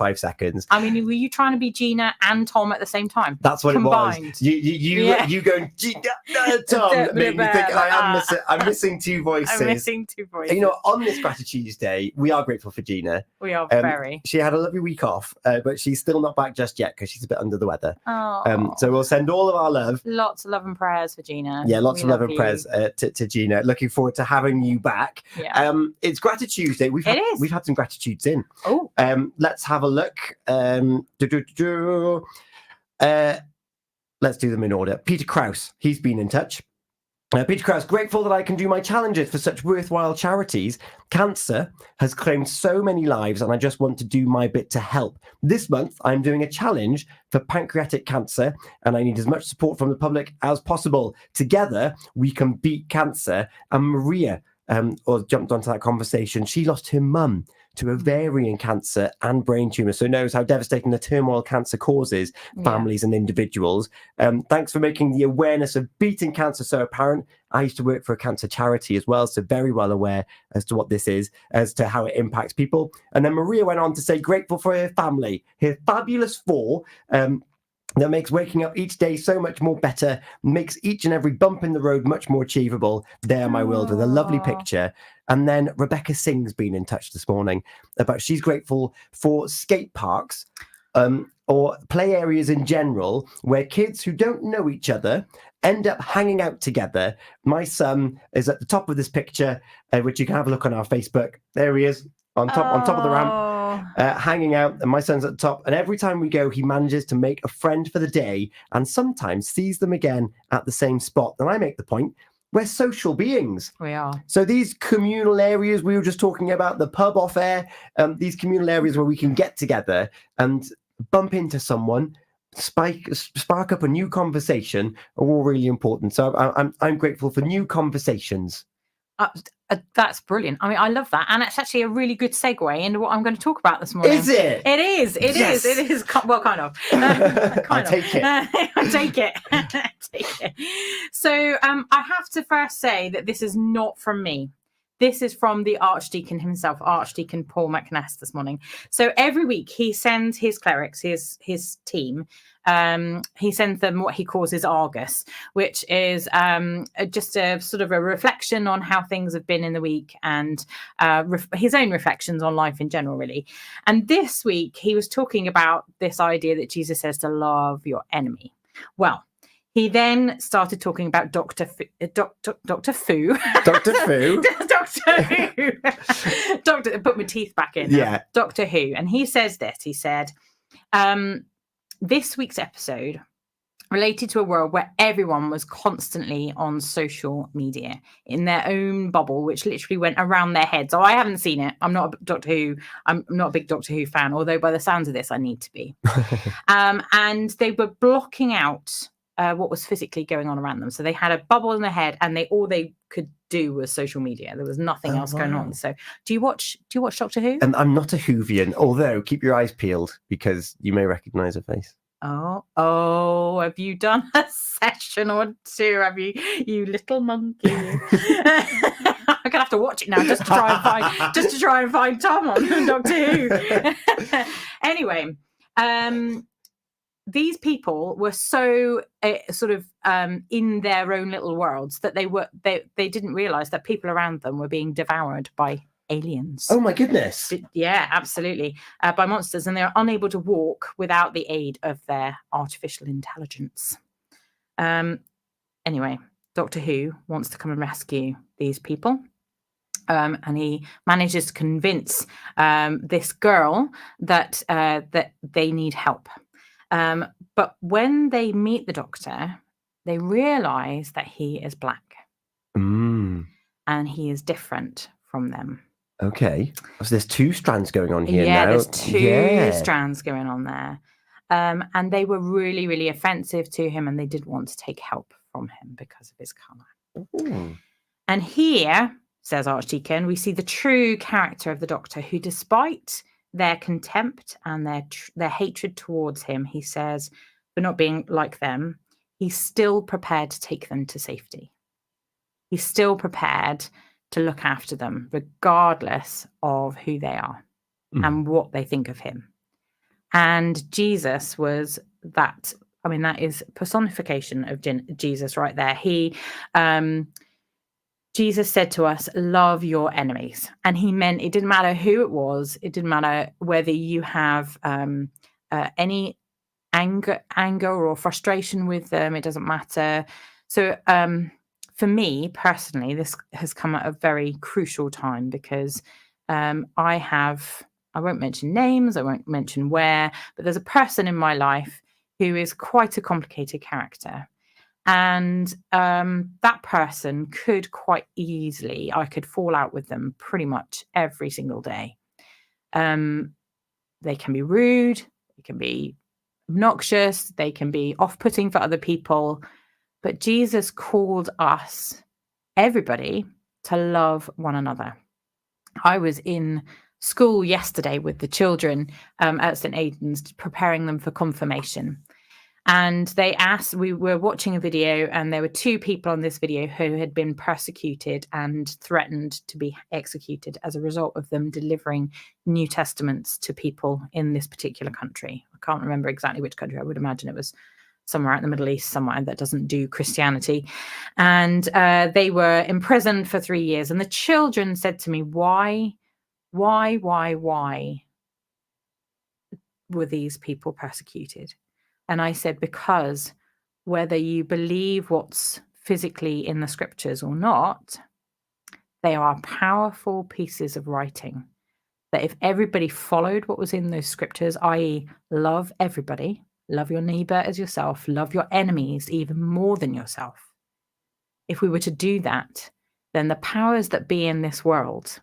5 seconds. I mean, were you trying to be Gina and Tom at the same time? That's what Combined. it was. You going, Tom, made me think I'm missing 2 voices. I'm missing 2 voices. You know, on this Grati-Tuesday, we are grateful for Gina. We are very. She had a lovely week off, but she's still not back just yet because she's a bit under the weather. Oh. So we'll send all of our love. Lots of love and prayers for Gina. Yeah, lots of love and prayers to Gina. Looking forward to having you back. Yeah. It's Grati-Tuesday. We've had some gratitudes in. Oh. Let's have a look. Let's do them in order. Peter Krause, he's been in touch. Peter Krause, grateful that I can do my challenges for such worthwhile charities. Cancer has claimed so many lives and I just want to do my bit to help. This month, I'm doing a challenge for pancreatic cancer and I need as much support from the public as possible. Together, we can beat cancer. And Maria jumped onto that conversation. She lost her mum to ovarian cancer and brain tumour, so knows how devastating the turmoil cancer causes families and individuals. Thanks for making the awareness of beating cancer so apparent. I used to work for a cancer charity as well, so very well aware as to what this is, as to how it impacts people. And then Maria went on to say, grateful for her family, her fabulous 4, that makes waking up each day so much more better, makes each and every bump in the road much more achievable. There, my world, with a lovely picture. And then Rebecca Singh's been in touch this morning about she's grateful for skate parks or play areas in general where kids who don't know each other end up hanging out together. My son is at the top of this picture, which you can have a look on our Facebook. There he is on top of the ramp. Hanging out, and my son's at the top, and every time we go he manages to make a friend for the day and sometimes sees them again at the same spot. And I make the point, we're social beings. We are. So these communal areas, we were just talking about the pub off air, these communal areas where we can get together and bump into someone, spark up a new conversation, are all really important. So I'm grateful for new conversations. That's brilliant. I mean, I love that. And it's actually a really good segue into what I'm going to talk about this morning. Is it? It is. It is. Well, kind of. I take it. I take it. So I have to first say that this is not from me. This is from the Archdeacon himself, Archdeacon Paul McNess, this morning. So every week he sends his clerics, his team, he sends them what he calls his Argus, which is just a sort of a reflection on how things have been in the week and his own reflections on life in general, really. And this week he was talking about this idea that Jesus says to love your enemy. Well, he then started talking about Dr. Fu. Dr. Fu. Put my teeth back in. Yeah. Doctor Who. And he says this. He said, this week's episode related to a world where everyone was constantly on social media in their own bubble, which literally went around their heads. So I haven't seen it. I'm not a Doctor Who. I'm not a big Doctor Who fan, although by the sounds of this, I need to be. And they were blocking out what was physically going on around them. So they had a bubble in their head and all they could do was social media. There was nothing else going on. So do you watch Doctor Who? I'm not a Whovian, although keep your eyes peeled because you may recognize her face. Oh, have you done a session or two? Have you little monkey? I'm gonna have to watch it now just to try and find Tom on Doctor Who. Anyway, these people were so in their own little worlds that they didn't realize that people around them were being devoured by aliens. Oh my goodness. Yeah, absolutely. By monsters, and they're unable to walk without the aid of their artificial intelligence. Anyway, Doctor Who wants to come and rescue these people. And he manages to convince this girl that they need help. But when they meet the Doctor, they realize that he is black. And he is different from them. Okay. So there's 2 strands going on here now. Yeah, there's 2 strands going on there. And they were really, really offensive to him, and they didn't want to take help from him because of his colour. Ooh. And here, says Archdeacon, we see the true character of the Doctor, who, despite their contempt and their hatred towards him, he says, for not being like them, he's still prepared to take them to safety. He's still prepared to look after them, regardless of who they are and what they think of him. And Jesus was that. I mean, that is personification of Jesus right there. Jesus said to us, love your enemies. And he meant it didn't matter who it was. It didn't matter whether you have any anger or frustration with them. It doesn't matter. So for me personally, this has come at a very crucial time because I won't mention names, I won't mention where, but there's a person in my life who is quite a complicated character. And that person could quite easily, I could fall out with them pretty much every single day. They can be rude, they can be obnoxious, they can be off-putting for other people. But Jesus called us, everybody, to love one another. I was in school yesterday with the children at St. Aidan's, preparing them for confirmation. And they asked, we were watching a video, and there were 2 people on this video who had been persecuted and threatened to be executed as a result of them delivering New Testaments to people in this particular country. I can't remember exactly which country. I would imagine it was somewhere out in the Middle East, somewhere that doesn't do Christianity. And they were imprisoned for 3 years. And the children said to me, why were these people persecuted? And I said, because whether you believe what's physically in the scriptures or not, they are powerful pieces of writing that if everybody followed what was in those scriptures, i.e. love everybody, love your neighbor as yourself, love your enemies even more than yourself. If we were to do that, then the powers that be in this world,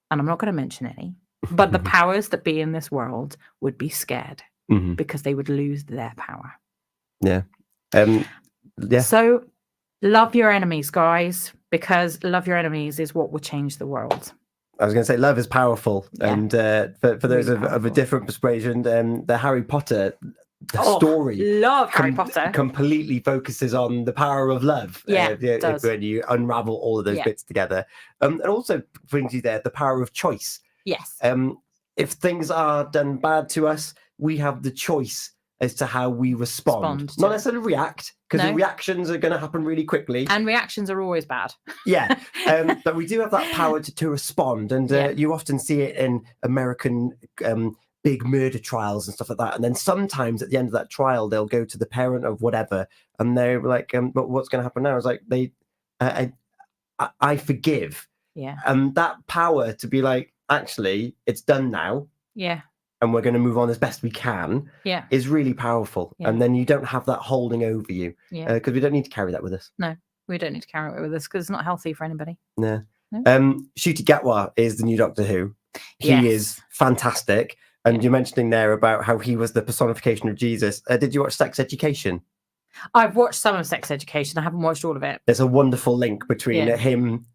and I'm not going to mention any, but the powers that be in this world would be scared. Mm-hmm. Because they would lose their power. Yeah. So love your enemies, guys, because love your enemies is what will change the world. I was going to say love is powerful. Yeah. And for those of a different persuasion, the Harry Potter story Harry Potter completely focuses on the power of love. It does. When you unravel all of those bits together. And also brings you there the power of choice. Yes. If things are done bad to us, we have the choice as to how we respond. Not necessarily react, because reactions are going to happen really quickly. And reactions are always bad. Yeah. But we do have that power to respond. And you often see it in American big murder trials and stuff like that. And then sometimes at the end of that trial, they'll go to the parent of whatever. And they're like, but what's going to happen now? It's like, I forgive. Yeah. And that power to be like, actually, it's done now. Yeah. And we're going to move on as best we can, is really powerful. Yeah. And then you don't have that holding over you, because we don't need to carry that with us. No, we don't need to carry it with us because it's not healthy for anybody. No. Ncuti Gatwa is the new Doctor Who. He is fantastic. And you're mentioning there about how he was the personification of Jesus. Did you watch Sex Education? I've watched some of Sex Education. I haven't watched all of it. There's a wonderful link between him.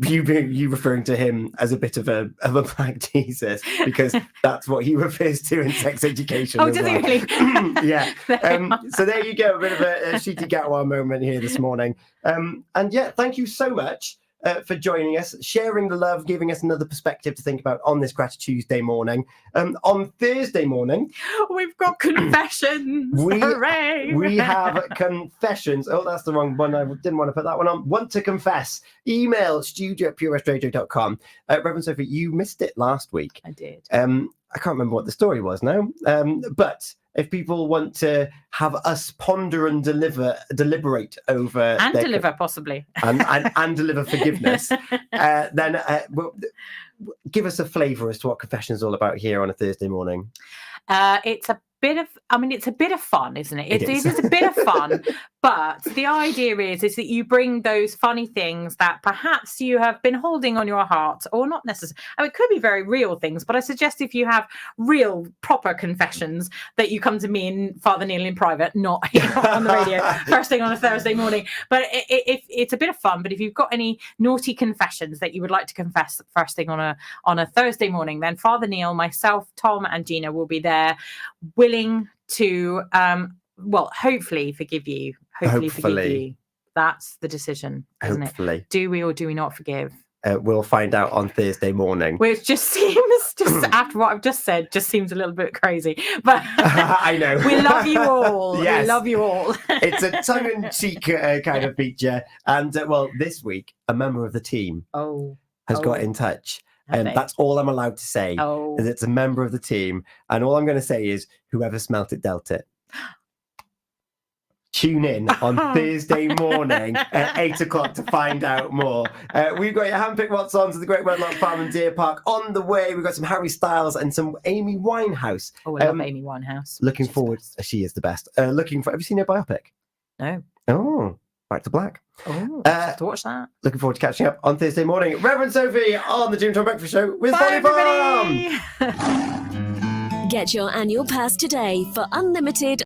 You referring to him as a bit of a black Jesus, because that's what he refers to in Sex Education. Oh, does he really? Yeah. So there you go, a bit of a Ncuti Gatwa moment here this morning. And thank you so much for joining us, sharing the love, giving us another perspective to think about on this Grati-Tuesday morning. On Thursday morning, we've got confessions. Hooray! We have confessions. Oh, that's the wrong one. I didn't want to put that one on. Want to confess? Email studio@purewestradio.com. Reverend Sophie, you missed it last week. I did. I can't remember what the story was now. But if people want to have us ponder and deliberate over and deliver possibly and deliver forgiveness, then give us a flavour as to what confession is all about here on a Thursday morning. It's a bit of fun, isn't it? It is a bit of fun, but the idea is that you bring those funny things that perhaps you have been holding on your heart, or not necessarily. It could be very real things, but I suggest if you have real, proper confessions, that you come to me and Father Neil in private, not on the radio, first thing on a Thursday morning. But it's a bit of fun. But if you've got any naughty confessions that you would like to confess first thing on a Thursday morning, then Father Neil, myself, Tom, and Gina will be there, willing to hopefully forgive you. Hopefully forgive you. That's the decision, isn't it? Do we or do we not forgive? We'll find out on Thursday morning. Which just seems just after what I've just said, just seems a little bit crazy. But I know. we love you all. Yes. We love you all. It's a tongue-in-cheek kind of feature. And, well, this week, a member of the team has got in touch. And that's all I'm allowed to say, is it's a member of the team. And all I'm going to say is, whoever smelt it, dealt it. Tune in on Thursday morning at 8 o'clock to find out more. We've got your handpicked What's On to the Great Wedlock Farm and Deer Park on the way. We've got some Harry Styles and some Amy Winehouse. Oh, I love Amy Winehouse. Looking forward. She is the best. Have you seen her biopic? No. Oh, Back to Black. Oh, I have to watch that. Looking forward to catching up on Thursday morning. Reverend Sophie on the Jim Tom Breakfast Show with Bye, Bonnie Farm. Get your annual pass today for unlimited